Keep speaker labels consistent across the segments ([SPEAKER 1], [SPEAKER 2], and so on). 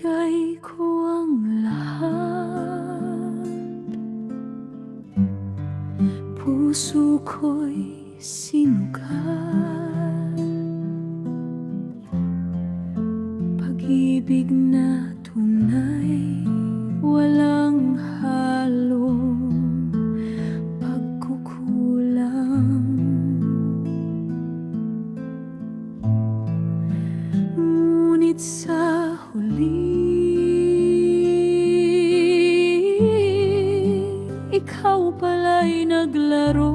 [SPEAKER 1] Ibinigay ko ang lahat, puso ko'y sinugat. Pag-ibig na tunay, walang halong pagkukulang. Ngunit sa huli, ikaw pala'y naglaro,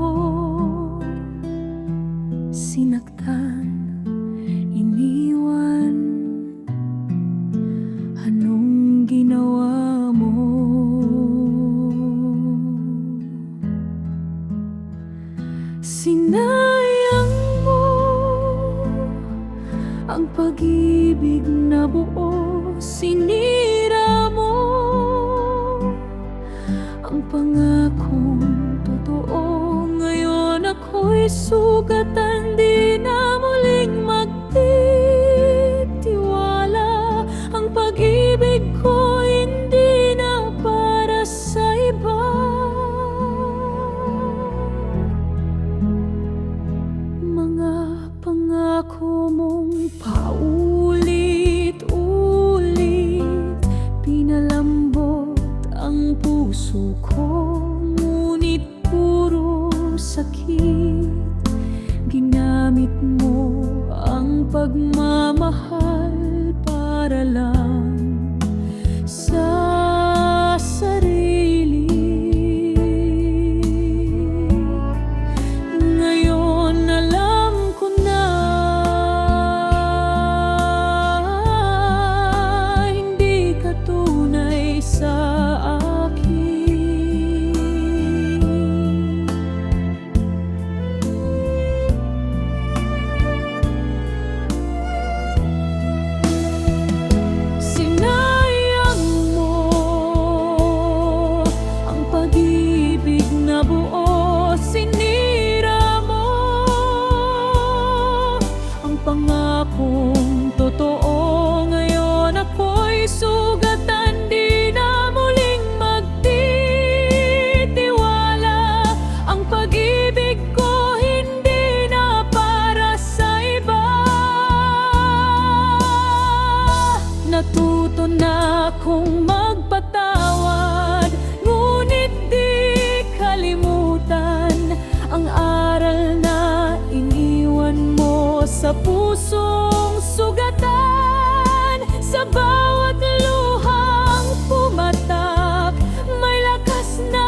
[SPEAKER 1] sinaktan, iniwan. Anong ginawa mo? Sinayang mo ang pag-ibig na buo, sinira mo ang pangakong totoo. Ngayon ako'y sugatan, di na muling magtitiwala. Ang pag-ibig ko hindi na para sa iba. Mga pangako mong paulit-ulit, pinalambot ang puso ko, ngunit puro sakit. Ginamit mo ang pagmamahal para lang sa sarili. Ngayon alam ko na, hindi ka tunay sa akin. Sinayang mo ang pag-ibig na buo, sinira mo ang pangakong totoo. Ngayon ako'y sugatan, di na muling magtitiwala. Ang pag-ibig ko hindi na para sa iba. Natuto na akong magpatawad, ngunit di kalimutan ang aral na iniwan mo sa pusong sugatan. Sa bawat luhang pumatak, may lakas na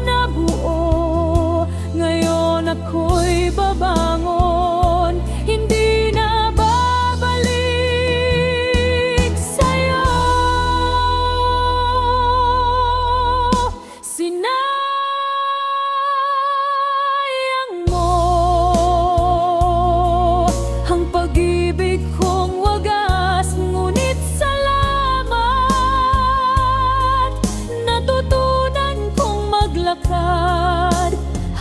[SPEAKER 1] nabuo. Ngayon ako'y babangon, hindi na babalik sa'yo. Sinayang mo ang pag-ibig kong wagas, ngunit salamat, natutunan kong maglakad.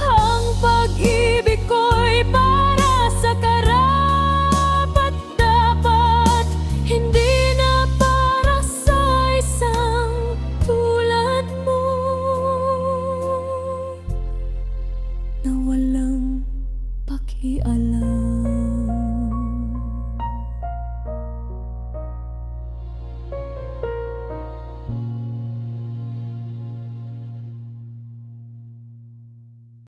[SPEAKER 1] Ang pag-ibig ko'y para sa karapat-dapat, hindi na para sa isang tulad mo na walang pakialam.